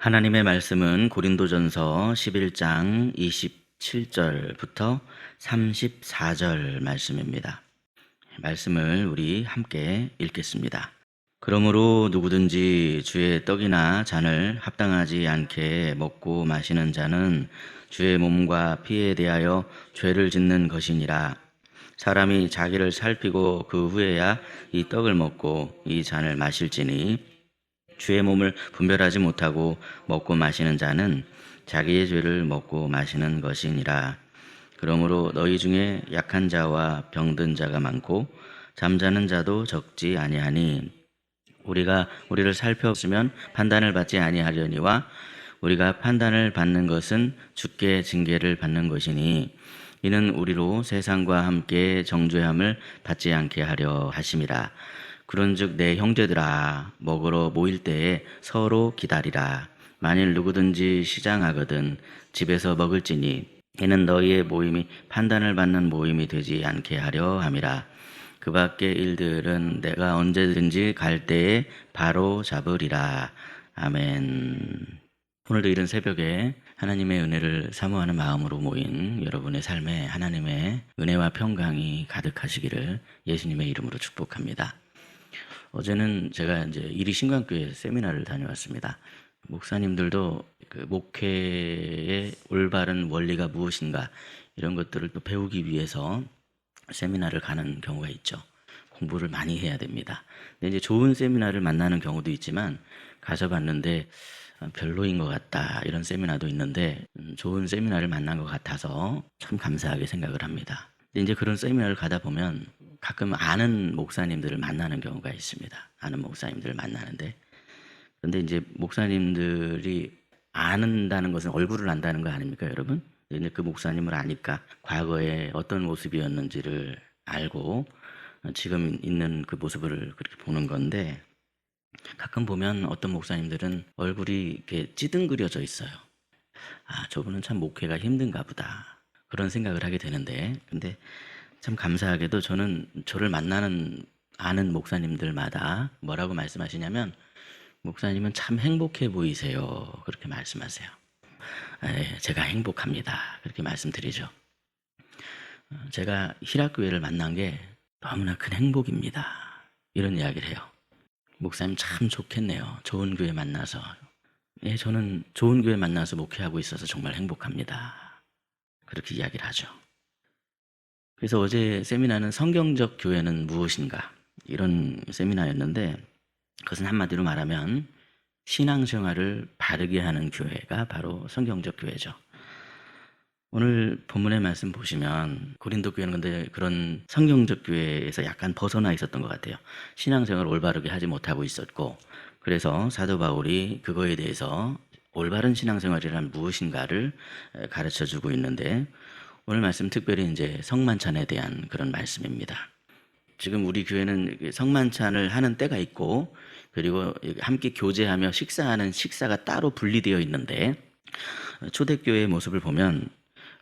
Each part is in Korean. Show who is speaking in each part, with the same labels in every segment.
Speaker 1: 하나님의 말씀은 고린도전서 11장 27절부터 34절 말씀입니다. 말씀을 우리 함께 읽겠습니다. 그러므로 누구든지 주의 떡이나 잔을 합당하지 않게 먹고 마시는 자는 주의 몸과 피에 대하여 죄를 짓는 것이니라. 사람이 자기를 살피고 그 후에야 이 떡을 먹고 이 잔을 마실지니 주의 몸을 분별하지 못하고 먹고 마시는 자는 자기의 죄를 먹고 마시는 것이니라. 그러므로 너희 중에 약한 자와 병든 자가 많고 잠자는 자도 적지 아니하니 우리가 우리를 살펴보면 판단을 받지 아니하려니와 우리가 판단을 받는 것은 주께 징계를 받는 것이니 이는 우리로 세상과 함께 정죄함을 받지 않게 하려 하심이라. 그런즉 내 형제들아 먹으러 모일 때에 서로 기다리라. 만일 누구든지 시장하거든 집에서 먹을지니 이는 너희의 모임이 판단을 받는 모임이 되지 않게 하려 함이라. 그 밖의 일들은 내가 언제든지 갈 때에 바로 잡으리라. 아멘. 오늘도 이른 새벽에 하나님의 은혜를 사모하는 마음으로 모인 여러분의 삶에 하나님의 은혜와 평강이 가득하시기를 예수님의 이름으로 축복합니다. 어제는 제가 이제 이리신강교회 세미나를 다녀왔습니다. 목사님들도 그 목회의 올바른 원리가 무엇인가 이런 것들을 또 배우기 위해서 세미나를 가는 경우가 있죠. 공부를 많이 해야 됩니다. 근데 이제 좋은 세미나를 만나는 경우도 있지만 가서 봤는데 별로인 것 같다 이런 세미나도 있는데 좋은 세미나를 만난 것 같아서 참 감사하게 생각을 합니다. 근데 이제 그런 세미나를 가다 보면 가끔 아는 목사님들을 만나는 경우가 있습니다. 아는 목사님들을 만나는데 그런데 이제 목사님들이 아는다는 것은 얼굴을 안다는 거 아닙니까, 여러분? 이제 그 목사님을 아니까 과거에 어떤 모습이었는지를 알고 지금 있는 그 모습을 그렇게 보는 건데 가끔 보면 어떤 목사님들은 얼굴이 이렇게 찌둥그려져 있어요. 아, 저분은 참 목회가 힘든가 보다. 그런 생각을 하게 되는데 근데 참 감사하게도 저는 저를 만나는 아는 목사님들마다 뭐라고 말씀하시냐면 목사님은 참 행복해 보이세요. 그렇게 말씀하세요. 제가 행복합니다. 그렇게 말씀드리죠. 제가 희락교회를 만난 게 너무나 큰 행복입니다. 이런 이야기를 해요. 목사님 참 좋겠네요. 좋은 교회 만나서. 예, 저는 좋은 교회 만나서 목회하고 있어서 정말 행복합니다. 그렇게 이야기를 하죠. 그래서 어제 세미나는 성경적 교회는 무엇인가 이런 세미나였는데 그것은 한마디로 말하면 신앙생활을 바르게 하는 교회가 바로 성경적 교회죠. 오늘 본문의 말씀 보시면 고린도 교회는 근데 그런 성경적 교회에서 약간 벗어나 있었던 것 같아요. 신앙생활을 올바르게 하지 못하고 있었고 그래서 사도 바울이 그거에 대해서 올바른 신앙생활이란 무엇인가를 가르쳐 주고 있는데 오늘 말씀 특별히 이제 성만찬에 대한 그런 말씀입니다. 지금 우리 교회는 성만찬을 하는 때가 있고 그리고 함께 교제하며 식사하는 식사가 따로 분리되어 있는데 초대교회의 모습을 보면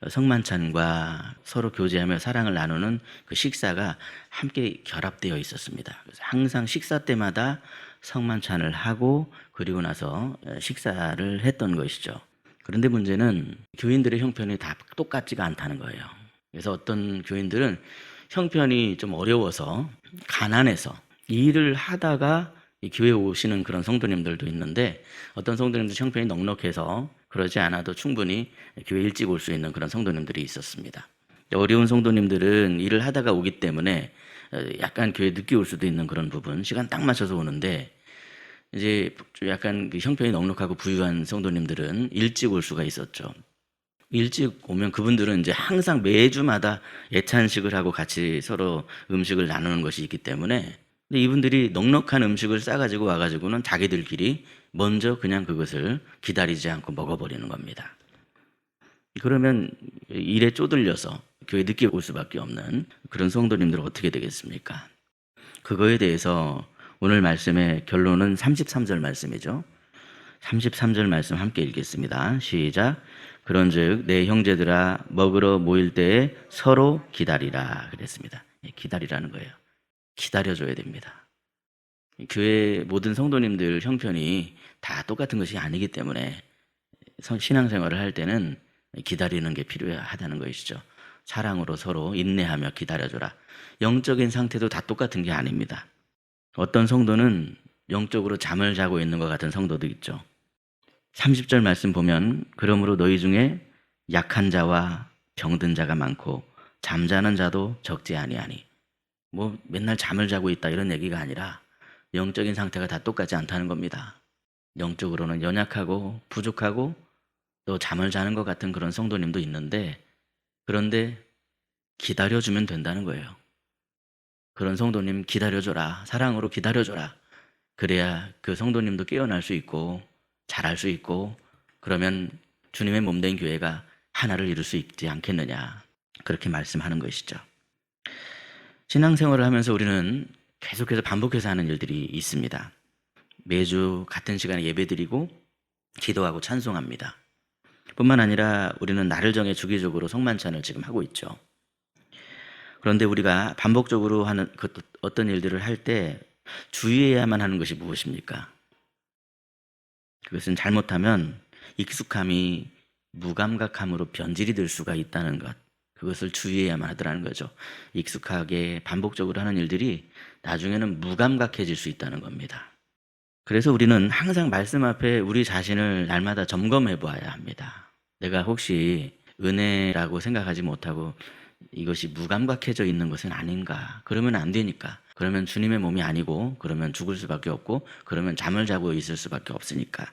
Speaker 1: 성만찬과 서로 교제하며 사랑을 나누는 그 식사가 함께 결합되어 있었습니다. 그래서 항상 식사 때마다 성만찬을 하고 그리고 나서 식사를 했던 것이죠. 그런데 문제는 교인들의 형편이 다 똑같지가 않다는 거예요. 그래서 어떤 교인들은 형편이 좀 어려워서 가난해서 일을 하다가 이 교회에 오시는 그런 성도님들도 있는데 어떤 성도님들 형편이 넉넉해서 그러지 않아도 충분히 교회 일찍 올 수 있는 그런 성도님들이 있었습니다. 어려운 성도님들은 일을 하다가 오기 때문에 약간 교회에 늦게 올 수도 있는 그런 부분, 시간 딱 맞춰서 오는데 이제 약간 그 형편이 넉넉하고 부유한 성도님들은 일찍 올 수가 있었죠. 일찍 오면 그분들은 이제 항상 매주마다 예찬식을 하고 같이 서로 음식을 나누는 것이 있기 때문에 근데 이분들이 넉넉한 음식을 싸가지고 와가지고는 자기들끼리 먼저 그냥 그것을 기다리지 않고 먹어버리는 겁니다. 그러면 일에 쪼들려서 교회 늦게 올 수밖에 없는 그런 성도님들은 어떻게 되겠습니까? 그거에 대해서 오늘 말씀의 결론은 33절 말씀이죠. 33절 말씀 함께 읽겠습니다. 시작. 그런즉 내 형제들아 먹으러 모일 때에 서로 기다리라 그랬습니다. 기다리라는 거예요. 기다려줘야 됩니다. 교회 모든 성도님들 형편이 다 똑같은 것이 아니기 때문에 신앙생활을 할 때는 기다리는 게 필요하다는 것이죠. 사랑으로 서로 인내하며 기다려줘라. 영적인 상태도 다 똑같은 게 아닙니다. 어떤 성도는 영적으로 잠을 자고 있는 것 같은 성도도 있죠. 30절 말씀 보면 그러므로 너희 중에 약한 자와 병든 자가 많고 잠자는 자도 적지 아니하니, 뭐 맨날 잠을 자고 있다 이런 얘기가 아니라 영적인 상태가 다 똑같지 않다는 겁니다. 영적으로는 연약하고 부족하고 또 잠을 자는 것 같은 그런 성도님도 있는데, 그런데 기다려주면 된다는 거예요. 그런 성도님 기다려줘라. 사랑으로 기다려줘라. 그래야 그 성도님도 깨어날 수 있고 잘할 수 있고, 그러면 주님의 몸된 교회가 하나를 이룰 수 있지 않겠느냐, 그렇게 말씀하는 것이죠. 신앙생활을 하면서 우리는 계속해서 반복해서 하는 일들이 있습니다. 매주 같은 시간에 예배드리고 기도하고 찬송합니다. 뿐만 아니라 우리는 날을 정해 주기적으로 성만찬을 지금 하고 있죠. 그런데 우리가 반복적으로 하는 어떤 일들을 할 때 주의해야만 하는 것이 무엇입니까? 그것은 잘못하면 익숙함이 무감각함으로 변질이 될 수가 있다는 것, 그것을 주의해야만 하더라는 거죠. 익숙하게 반복적으로 하는 일들이 나중에는 무감각해질 수 있다는 겁니다. 그래서 우리는 항상 말씀 앞에 우리 자신을 날마다 점검해 보아야 합니다. 내가 혹시 은혜라고 생각하지 못하고 이것이 무감각해져 있는 것은 아닌가? 그러면 안 되니까. 그러면 주님의 몸이 아니고, 그러면 죽을 수밖에 없고, 그러면 잠을 자고 있을 수밖에 없으니까.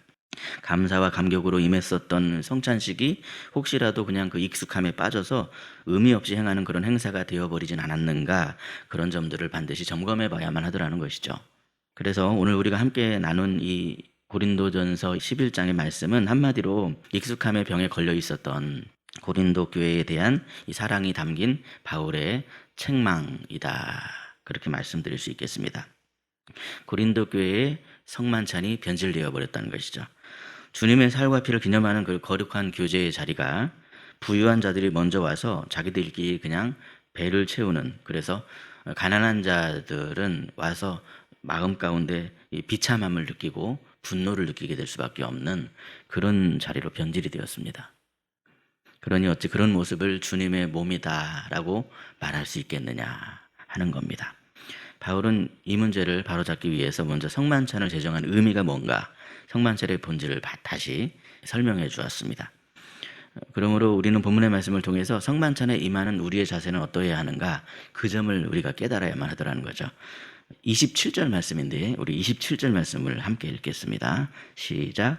Speaker 1: 감사와 감격으로 임했었던 성찬식이 혹시라도 그냥 그 익숙함에 빠져서 의미 없이 행하는 그런 행사가 되어버리진 않았는가, 그런 점들을 반드시 점검해 봐야만 하더라는 것이죠. 그래서 오늘 우리가 함께 나눈 이 고린도전서 11장의 말씀은 한마디로 익숙함의 병에 걸려 있었던 고린도 교회에 대한 이 사랑이 담긴 바울의 책망이다, 그렇게 말씀드릴 수 있겠습니다. 고린도 교회의 성만찬이 변질되어 버렸다는 것이죠. 주님의 살과 피를 기념하는 그 거룩한 교제의 자리가 부유한 자들이 먼저 와서 자기들끼리 그냥 배를 채우는, 그래서 가난한 자들은 와서 마음 가운데 이 비참함을 느끼고 분노를 느끼게 될 수밖에 없는 그런 자리로 변질이 되었습니다. 그러니 어찌 그런 모습을 주님의 몸이다라고 말할 수 있겠느냐 하는 겁니다. 바울은 이 문제를 바로잡기 위해서 먼저 성만찬을 제정한 의미가 뭔가, 성만찬의 본질을 다시 설명해 주었습니다. 그러므로 우리는 본문의 말씀을 통해서 성만찬에 임하는 우리의 자세는 어떠해야 하는가, 그 점을 우리가 깨달아야만 하더라는 거죠. 27절 말씀인데 우리 27절 말씀을 함께 읽겠습니다. 시작.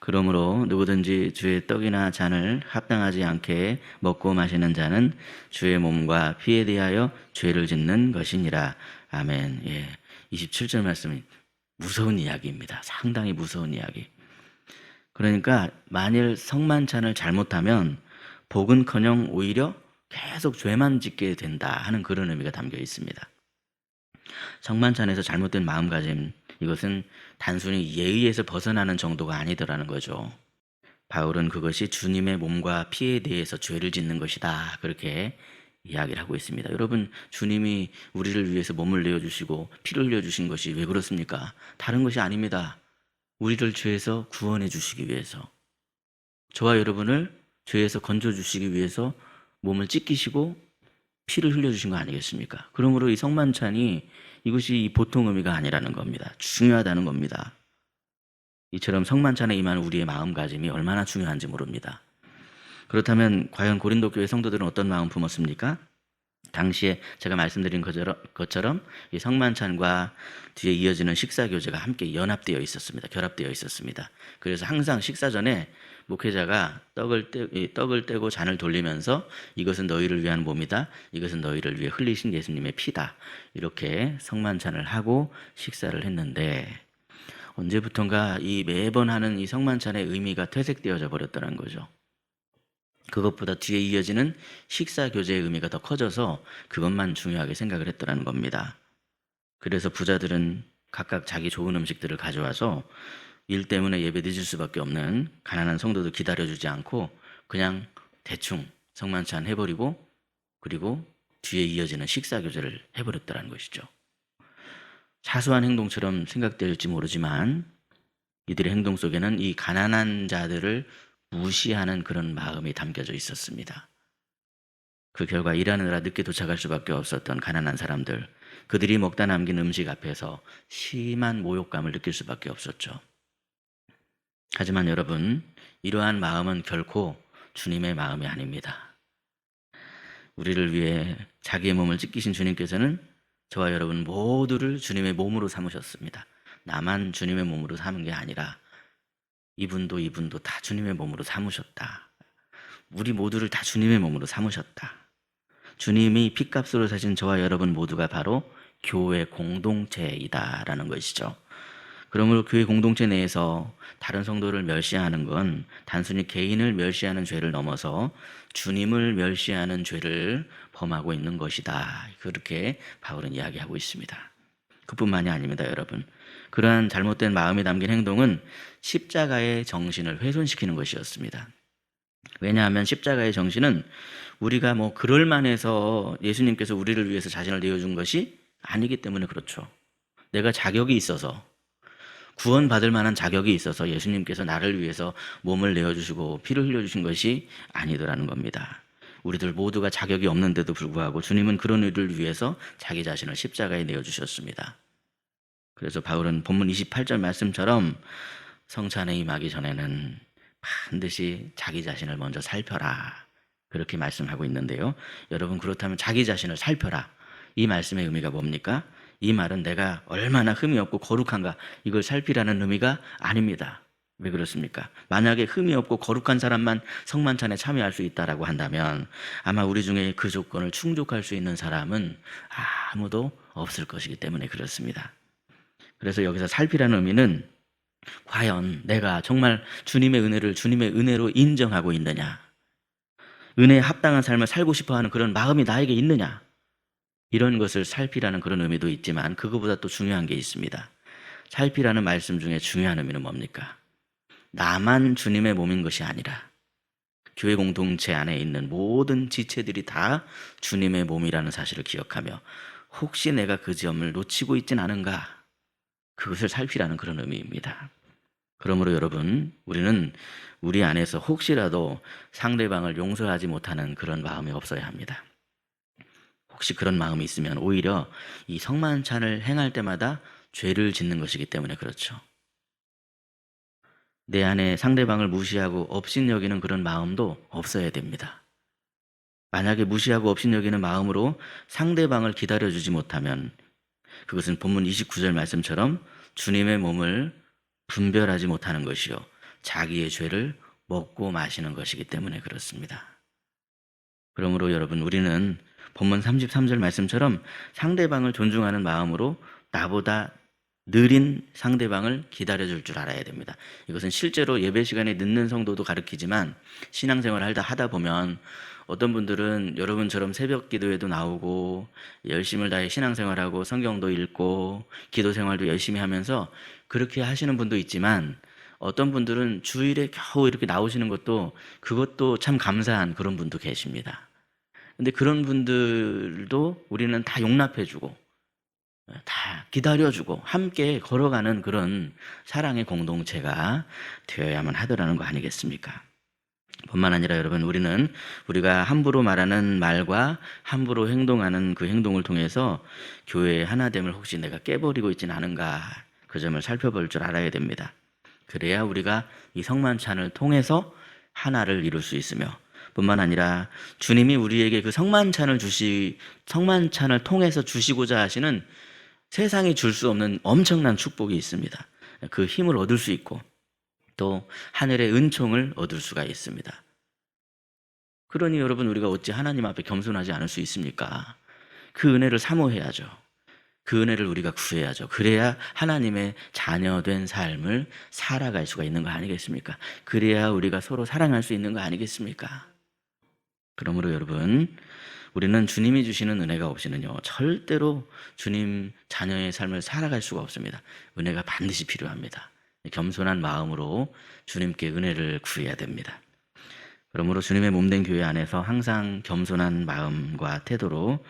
Speaker 1: 그러므로 누구든지 주의 떡이나 잔을 합당하지 않게 먹고 마시는 자는 주의 몸과 피에 대하여 죄를 짓는 것이니라. 아멘. 예, 27절 말씀이 무서운 이야기입니다. 상당히 무서운 이야기. 그러니까 만일 성만찬을 잘못하면 복은커녕 오히려 계속 죄만 짓게 된다 하는 그런 의미가 담겨 있습니다. 성만찬에서 잘못된 마음가짐, 이것은 단순히 예의에서 벗어나는 정도가 아니더라는 거죠. 바울은 그것이 주님의 몸과 피에 대해서 죄를 짓는 것이다, 그렇게 이야기를 하고 있습니다. 여러분, 주님이 우리를 위해서 몸을 내어주시고 피를 흘려주신 것이 왜 그렇습니까? 다른 것이 아닙니다. 우리를 죄에서 구원해 주시기 위해서, 저와 여러분을 죄에서 건져주시기 위해서 몸을 찢기시고 피를 흘려주신 거 아니겠습니까? 그러므로 이 성만찬이 이것이 보통 의미가 아니라는 겁니다. 중요하다는 겁니다. 이처럼 성만찬에 임하는 우리의 마음가짐이 얼마나 중요한지 모릅니다. 그렇다면 과연 고린도 교회 성도들은 어떤 마음 품었습니까? 당시에 제가 말씀드린 것처럼 이 성만찬과 뒤에 이어지는 식사교제가 함께 연합되어 있었습니다. 결합되어 있었습니다. 그래서 항상 식사 전에 목회자가 떡을 떼고 잔을 돌리면서 이것은 너희를 위한 몸이다, 이것은 너희를 위해 흘리신 예수님의 피다, 이렇게 성만찬을 하고 식사를 했는데, 언제부턴가 이 매번 하는 이 성만찬의 의미가 퇴색되어져 버렸다는 거죠. 그것보다 뒤에 이어지는 식사 교제의 의미가 더 커져서 그것만 중요하게 생각을 했더라는 겁니다. 그래서 부자들은 각각 자기 좋은 음식들을 가져와서 일 때문에 예배 늦을 수밖에 없는 가난한 성도들 기다려주지 않고 그냥 대충 성만찬 해버리고, 그리고 뒤에 이어지는 식사 교제를 해버렸다는 것이죠. 사소한 행동처럼 생각될지 모르지만 이들의 행동 속에는 이 가난한 자들을 무시하는 그런 마음이 담겨져 있었습니다. 그 결과 일하느라 늦게 도착할 수밖에 없었던 가난한 사람들, 그들이 먹다 남긴 음식 앞에서 심한 모욕감을 느낄 수밖에 없었죠. 하지만 여러분, 이러한 마음은 결코 주님의 마음이 아닙니다. 우리를 위해 자기의 몸을 찢기신 주님께서는 저와 여러분 모두를 주님의 몸으로 삼으셨습니다. 나만 주님의 몸으로 삼은 게 아니라 이분도 다 주님의 몸으로 삼으셨다. 우리 모두를 다 주님의 몸으로 삼으셨다. 주님이 핏값으로 사신 저와 여러분 모두가 바로 교회 공동체이다라는 것이죠. 그러므로 교회 공동체 내에서 다른 성도를 멸시하는 건 단순히 개인을 멸시하는 죄를 넘어서 주님을 멸시하는 죄를 범하고 있는 것이다. 그렇게 바울은 이야기하고 있습니다. 그뿐만이 아닙니다, 여러분. 그러한 잘못된 마음이 담긴 행동은 십자가의 정신을 훼손시키는 것이었습니다. 왜냐하면 십자가의 정신은 우리가 그럴 만해서 예수님께서 우리를 위해서 자신을 내어준 것이 아니기 때문에 그렇죠. 내가 자격이 있어서, 구원받을 만한 자격이 있어서 예수님께서 나를 위해서 몸을 내어주시고 피를 흘려주신 것이 아니더라는 겁니다. 우리들 모두가 자격이 없는데도 불구하고 주님은 그런 우리를 위해서 자기 자신을 십자가에 내어주셨습니다. 그래서 바울은 본문 28절 말씀처럼 성찬에 임하기 전에는 반드시 자기 자신을 먼저 살펴라, 그렇게 말씀하고 있는데요. 여러분, 그렇다면 자기 자신을 살펴라, 이 말씀의 의미가 뭡니까? 이 말은 내가 얼마나 흠이 없고 거룩한가, 이걸 살피라는 의미가 아닙니다. 왜 그렇습니까? 만약에 흠이 없고 거룩한 사람만 성만찬에 참여할 수 있다라고 한다면 아마 우리 중에 그 조건을 충족할 수 있는 사람은 아무도 없을 것이기 때문에 그렇습니다. 그래서 여기서 살피라는 의미는 과연 내가 정말 주님의 은혜를 주님의 은혜로 인정하고 있느냐, 은혜에 합당한 삶을 살고 싶어하는 그런 마음이 나에게 있느냐, 이런 것을 살피라는 그런 의미도 있지만 그거보다 또 중요한 게 있습니다. 살피라는 말씀 중에 중요한 의미는 뭡니까? 나만 주님의 몸인 것이 아니라 교회 공동체 안에 있는 모든 지체들이 다 주님의 몸이라는 사실을 기억하며 혹시 내가 그 점을 놓치고 있진 않은가, 그것을 살피라는 그런 의미입니다. 그러므로 여러분, 우리는 우리 안에서 혹시라도 상대방을 용서하지 못하는 그런 마음이 없어야 합니다. 혹시 그런 마음이 있으면 오히려 이 성만찬을 행할 때마다 죄를 짓는 것이기 때문에 그렇죠. 내 안에 상대방을 무시하고 업신여기는 그런 마음도 없어야 됩니다. 만약에 무시하고 업신여기는 마음으로 상대방을 기다려주지 못하면 그것은 본문 29절 말씀처럼 주님의 몸을 분별하지 못하는 것이요, 자기의 죄를 먹고 마시는 것이기 때문에 그렇습니다. 그러므로 여러분, 우리는 본문 33절 말씀처럼 상대방을 존중하는 마음으로 나보다 느린 상대방을 기다려줄 줄 알아야 됩니다. 이것은 실제로 예배 시간에 늦는 성도도 가르치지만 신앙생활을 하다 보면 어떤 분들은 여러분처럼 새벽 기도에도 나오고 열심을 다해 신앙생활하고 성경도 읽고 기도생활도 열심히 하면서 그렇게 하시는 분도 있지만 어떤 분들은 주일에 겨우 이렇게 나오시는 그것도 참 감사한 그런 분도 계십니다. 근데 그런 분들도 우리는 다 용납해주고 다 기다려주고 함께 걸어가는 그런 사랑의 공동체가 되어야만 하더라는 거 아니겠습니까? 뿐만 아니라 여러분, 우리가 함부로 말하는 말과 함부로 행동하는 그 행동을 통해서 교회의 하나됨을 혹시 내가 깨버리고 있지는 않은가, 그 점을 살펴볼 줄 알아야 됩니다. 그래야 우리가 이 성만찬을 통해서 하나를 이룰 수 있으며, 뿐만 아니라 주님이 우리에게 그 성만찬을 통해서 주시고자 하시는 세상이 줄 수 없는 엄청난 축복이 있습니다. 그 힘을 얻을 수 있고 또 하늘의 은총을 얻을 수가 있습니다. 그러니 여러분, 우리가 어찌 하나님 앞에 겸손하지 않을 수 있습니까? 그 은혜를 사모해야죠. 그 은혜를 우리가 구해야죠. 그래야 하나님의 자녀된 삶을 살아갈 수가 있는 거 아니겠습니까? 그래야 우리가 서로 사랑할 수 있는 거 아니겠습니까? 그러므로 여러분, 우리는 주님이 주시는 은혜가 없이는요, 절대로 주님 자녀의 삶을 살아갈 수가 없습니다. 은혜가 반드시 필요합니다. 겸손한 마음으로 주님께 은혜를 구해야 됩니다. 그러므로 주님의 몸된 교회 안에서 항상 겸손한 마음과 태도로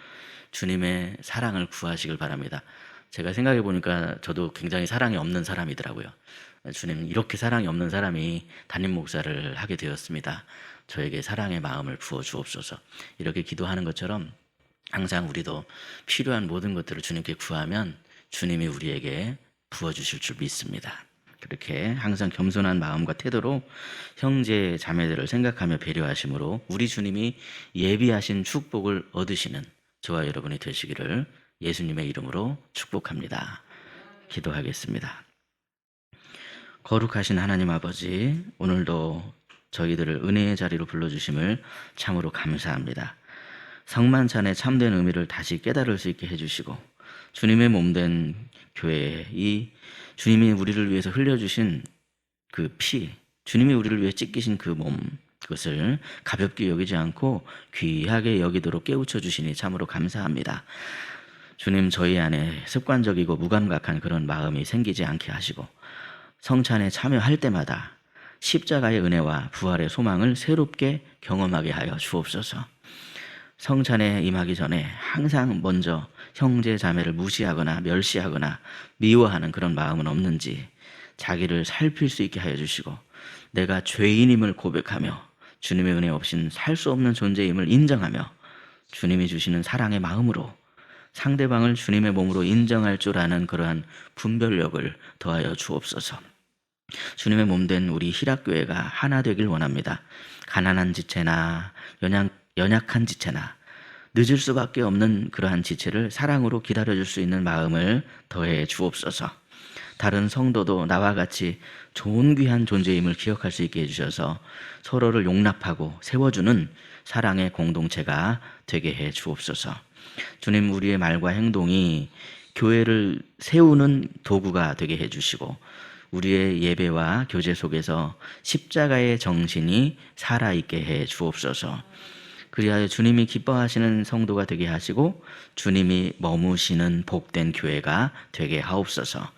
Speaker 1: 주님의 사랑을 구하시길 바랍니다. 제가 생각해 보니까 저도 굉장히 사랑이 없는 사람이더라고요. 주님, 이렇게 사랑이 없는 사람이 담임 목사를 하게 되었습니다. 저에게 사랑의 마음을 부어 주옵소서. 이렇게 기도하는 것처럼 항상 우리도 필요한 모든 것들을 주님께 구하면 주님이 우리에게 부어주실 줄 믿습니다. 그렇게 항상 겸손한 마음과 태도로 형제 자매들을 생각하며 배려하심으로 우리 주님이 예비하신 축복을 얻으시는 저와 여러분이 되시기를 예수님의 이름으로 축복합니다. 기도하겠습니다. 거룩하신 하나님 아버지, 오늘도 저희들을 은혜의 자리로 불러주심을 참으로 감사합니다. 성만찬의 참된 의미를 다시 깨달을 수 있게 해주시고 주님의 몸된 교회, 이 주님이 우리를 위해서 흘려주신 그 피, 주님이 우리를 위해 찢기신 그 몸, 그것을 가볍게 여기지 않고 귀하게 여기도록 깨우쳐 주시니 참으로 감사합니다. 주님, 저희 안에 습관적이고 무감각한 그런 마음이 생기지 않게 하시고 성찬에 참여할 때마다 십자가의 은혜와 부활의 소망을 새롭게 경험하게 하여 주옵소서. 성찬에 임하기 전에 항상 먼저 형제 자매를 무시하거나 멸시하거나 미워하는 그런 마음은 없는지 자기를 살필 수 있게 하여 주시고 내가 죄인임을 고백하며 주님의 은혜 없인 살 수 없는 존재임을 인정하며 주님이 주시는 사랑의 마음으로 상대방을 주님의 몸으로 인정할 줄 아는 그러한 분별력을 더하여 주옵소서. 주님의 몸된 우리 희락교회가 하나 되길 원합니다. 가난한 지체나 연약한 지체나 늦을 수밖에 없는 그러한 지체를 사랑으로 기다려줄 수 있는 마음을 더해 주옵소서. 다른 성도도 나와 같이 좋은 귀한 존재임을 기억할 수 있게 해주셔서 서로를 용납하고 세워주는 사랑의 공동체가 되게 해 주옵소서. 주님, 우리의 말과 행동이 교회를 세우는 도구가 되게 해주시고 우리의 예배와 교제 속에서 십자가의 정신이 살아있게 해 주옵소서. 그리하여 주님이 기뻐하시는 성도가 되게 하시고 주님이 머무시는 복된 교회가 되게 하옵소서.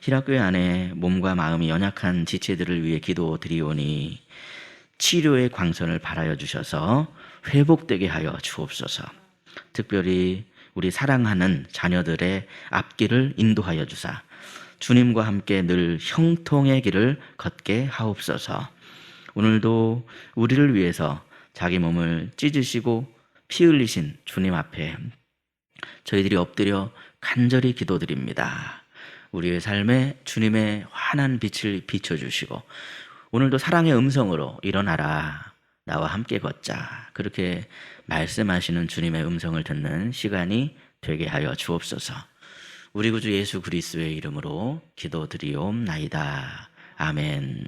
Speaker 1: 희락교회 안에 몸과 마음이 연약한 지체들을 위해 기도드리오니 치료의 광선을 발하여 주셔서 회복되게 하여 주옵소서. 특별히 우리 사랑하는 자녀들의 앞길을 인도하여 주사 주님과 함께 늘 형통의 길을 걷게 하옵소서. 오늘도 우리를 위해서 자기 몸을 찢으시고 피 흘리신 주님 앞에 저희들이 엎드려 간절히 기도드립니다. 우리의 삶에 주님의 환한 빛을 비춰주시고 오늘도 사랑의 음성으로 일어나라, 나와 함께 걷자, 그렇게 말씀하시는 주님의 음성을 듣는 시간이 되게 하여 주옵소서. 우리 구주 예수 그리스도의 이름으로 기도드리옵나이다. 아멘.